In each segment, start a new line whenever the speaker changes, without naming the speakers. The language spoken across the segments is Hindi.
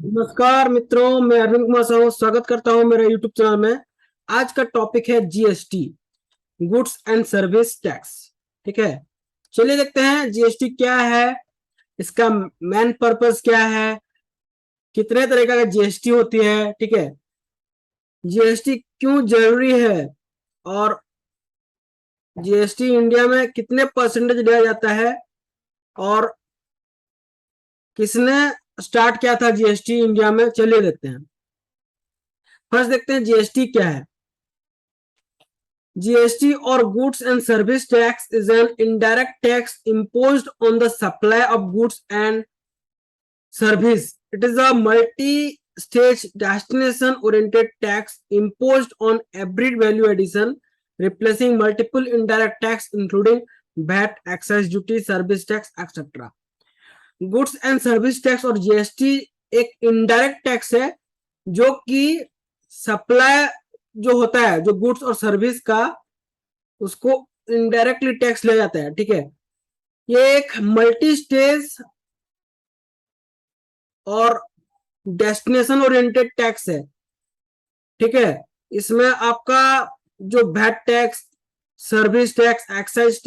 नमस्कार मित्रों, मैं अरविंद कुमार साहू स्वागत करता हूं मेरे यूट्यूब चैनल में। आज का टॉपिक है GST, goods and service tax. ठीक है, चलिए देखते हैं जीएसटी क्या है, इसका मेन पर्पस क्या है, कितने तरह का जीएसटी होती है। ठीक है, जीएसटी क्यों जरूरी है और जीएसटी इंडिया में कितने परसेंटेज लिया जाता है और किसने स्टार्ट किया था जीएसटी इंडिया में। चलिए देखते हैं। फर्स्ट देखते हैं जीएसटी क्या है। GST or goods and service tax is an indirect tax imposed on the supply of goods and service. It is a multi-stage destination-oriented tax imposed on every value addition, replacing multiple indirect tax including VAT, excise duty, service tax, etc. Goods and service tax और जीएसटी एक इनडायरेक्ट टैक्स है जो कि सप्लाई जो होता है, जो गुड्स और सर्विस का, उसको इनडायरेक्टली टैक्स लिया जाता है। ठीक है, ये एक मल्टी स्टेज और डेस्टिनेशन ओरिएंटेड टैक्स है। ठीक है, इसमें आपका जो VAT tax, service tax, excise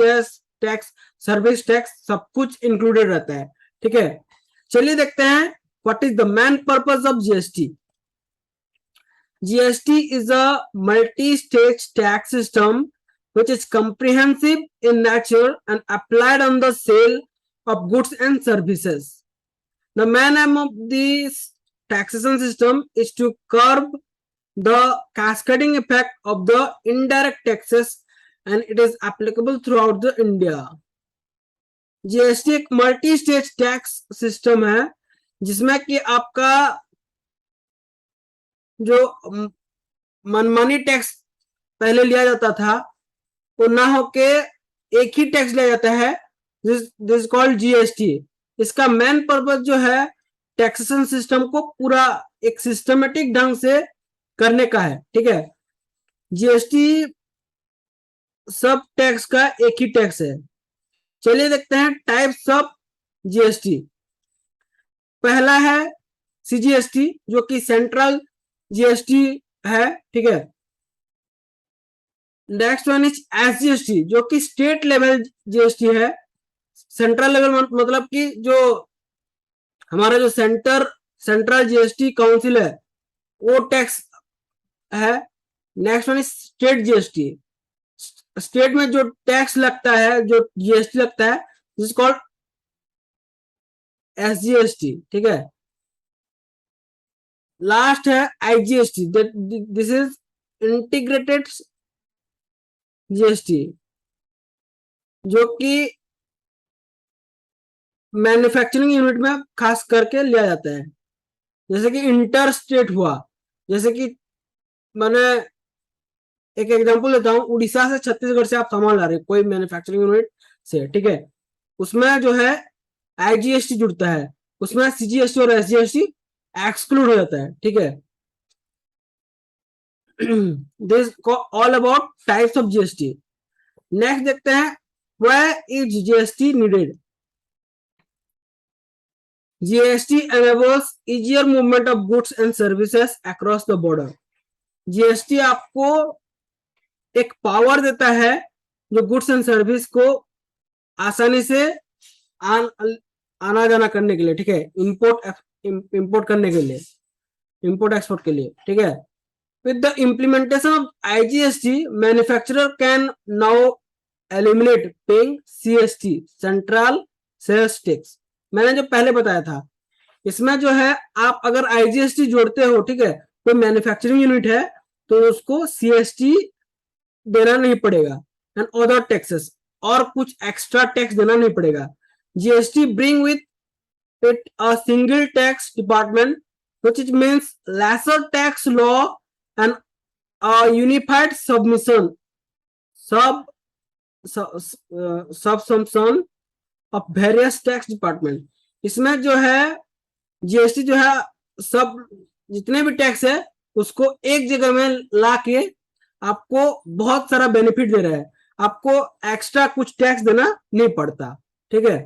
tax, service tax सब कुछ इंक्लूडेड रहता है। ठीक है, चलिए देखते हैं what is the main purpose of GST. GST is a multi-stage tax system which is comprehensive in nature and applied on the sale of goods and services. The main aim of this taxation system is to curb the cascading effect of the indirect taxes and it is applicable throughout the India. GST एक मल्टी स्टेज टैक्स सिस्टम है जिसमें कि आपका जो मनमानी टैक्स पहले लिया जाता था वो ना होके एक ही टैक्स लिया जाता है, दिस कॉल्ड जीएसटी। इसका मेन पर्पस जो है टैक्सेशन सिस्टम को पूरा एक सिस्टमेटिक ढंग से करने का है। ठीक है, जीएसटी सब टैक्स का एक ही टैक्स है। चलिए देखते हैं टाइप्स ऑफ जीएसटी। पहला है सीजीएसटी जो कि सेंट्रल जीएसटी है। ठीक है, नेक्स्ट वन इज एसजीएसटी जो कि स्टेट लेवल जीएसटी है। सेंट्रल लेवल मतलब कि जो हमारा जो सेंट्रल जीएसटी काउंसिल है वो टैक्स है। Next one is state GST, state में जो टैक्स लगता है, जो जीएसटी लगता है, दिस कॉल्ड एसजीएसटी। ठीक है, लास्ट है IGST, this is integrated GST जो कि मैन्युफैक्चरिंग यूनिट में खास करके लिया जाता है। जैसे कि इंटर स्टेट हुआ, जैसे कि मैंने एक एग्जांपल देता हूँ, उड़ीसा से छत्तीसगढ़ से आप सामान ला रहे हैं कोई मैन्युफैक्चरिंग यूनिट से। ठीक है, उसमें जो है आईजीएसटी जुड़ता है, उसमें सीजीएसटी और एसजीएसटी एक्सक्लूड हो जाता है। ठीक है, this all about types of GST. Next देखते हैं where is GST needed. GST enables easier movement of goods and services across the border. GST आपको एक पावर देता है जो गुड्स एंड सर्विस को आसानी से आना जाना करने के लिए। ठीक है, इंपोर्ट करने के लिए, इंपोर्ट एक्सपोर्ट के लिए। ठीक है, with the implementation of IGST, manufacturer can now eliminate paying CST, Central Sales Tax। मैंने जो पहले बताया था, इसमें जो है आप अगर आईजीएसटी जोड़ते हो, ठीक है, कोई मैन्युफैक्चरिंग यूनिट है तो उसको सीएसटी देना नहीं पड़ेगा एंड अदर टैक्सेस, और कुछ एक्स्ट्रा टैक्स देना नहीं पड़ेगा। GST bring with it a single tax department which means lesser tax law and a unified subsumption of various tax department. इसमें जो है जीएसटी जो है सब जितने भी टैक्स है उसको एक जगह में ला के आपको बहुत सारा बेनिफिट दे रहा है, आपको एक्स्ट्रा कुछ टैक्स देना नहीं पड़ता। ठीक है,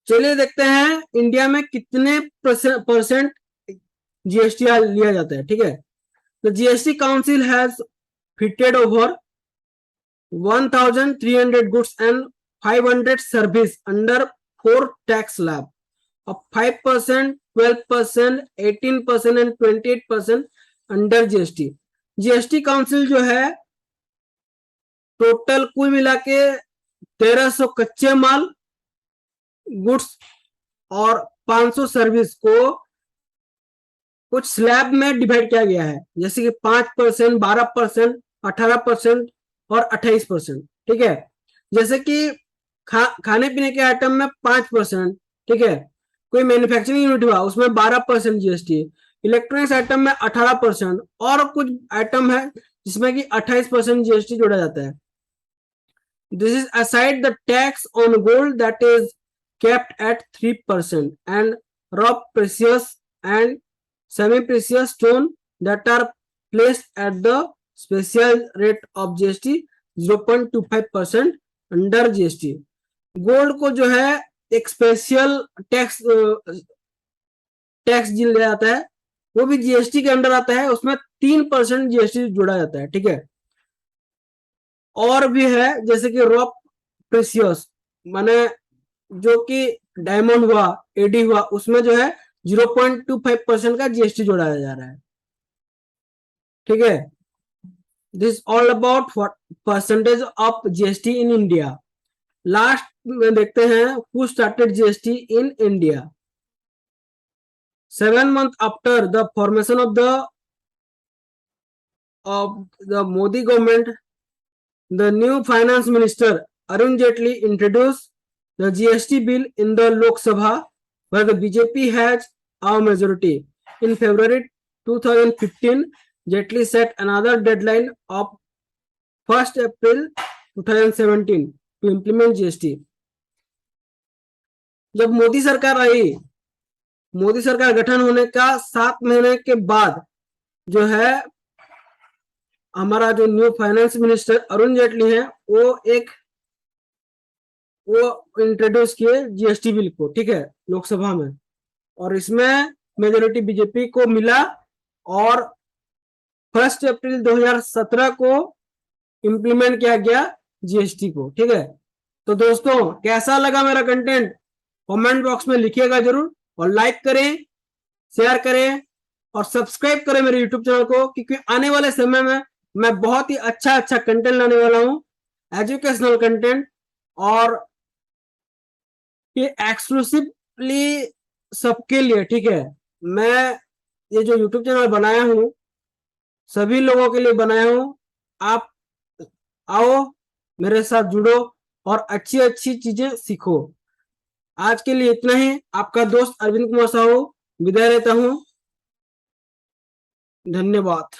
चलिए देखते हैं इंडिया में कितने परसेंट जीएसटी लिया जाता है। ठीक है, तो GST council has fitted over 1300 goods and 500 service under 4 tax slab of 5%, 12%, 18% and 28% under GST. GST council जो है टोटल कुल मिला के 1300 कच्चे माल, गुड्स और 500 सर्विस को कुछ स्लैब में डिवाइड किया गया है, जैसे कि 5%, 12%, 18% और 28%। ठीक है, जैसे कि खाने पीने के आइटम में 5%। ठीक है, कोई मैन्युफैक्चरिंग यूनिट हुआ उसमें 12% जीएसटी, इलेक्ट्रॉनिक्स आइटम में 18% और कुछ आइटम है जिसमें कि 28% जीएसटी जोड़ा जाता है। This is aside the tax on gold that is kept at 3% and raw precious and semi-precious stone that are placed at the special rate of GST 0.25% under GST। Gold को जो है एक स्पेशल टैक्स दिया जाता है, वो भी जीएसटी के अंडर आता है, उसमें 3% जीएसटी जोड़ा जाता है। ठीक है, और भी है जैसे कि रॉ प्रेशियस माने जो कि डायमंड हुआ, एडी हुआ, उसमें जो है 0.25% का जीएसटी जोड़ा जा रहा है। ठीक है, this all about percentage of GST in India. Last में देखते हैं who started GST in India. 7 months after the formation of the Modi government, the new finance minister Arun Jaitley introduced the GST bill in the Lok Sabha, where the BJP has a majority. In February 2015, Jaitley set another deadline of 1st April 2017 to implement GST. जब मोदी सरकार आई, मोदी सरकार गठन होने का 7 महीने के बाद जो है हमारा जो new finance minister Arun Jaitley है वो इंट्रोड्यूस किए जीएसटी बिल को। ठीक है, लोकसभा में, और इसमें मेजोरिटी बीजेपी को मिला और 1 अप्रैल 2017 को इंप्लीमेंट किया गया जीएसटी को। ठीक है, तो दोस्तों कैसा लगा मेरा कंटेंट कमेंट बॉक्स में लिखिएगा जरूर, और लाइक करें, शेयर करें और सब्सक्राइब करें मेरे यूट्यूब चैनल को, क्योंकि आने वाले समय में मैं बहुत ही अच्छा कंटेंट लाने वाला हूं, एजुकेशनल कंटेंट, और ये एक्सक्लूसिवली सबके लिए। ठीक है, मैं ये जो यूट्यूब चैनल बनाया हूं सभी लोगों के लिए बनाया हूं। आप आओ, मेरे साथ जुड़ो और अच्छी अच्छी चीजें सीखो। आज के लिए इतना ही। आपका दोस्त अरविंद कुमार साहू विदाई लेता हूं। धन्यवाद।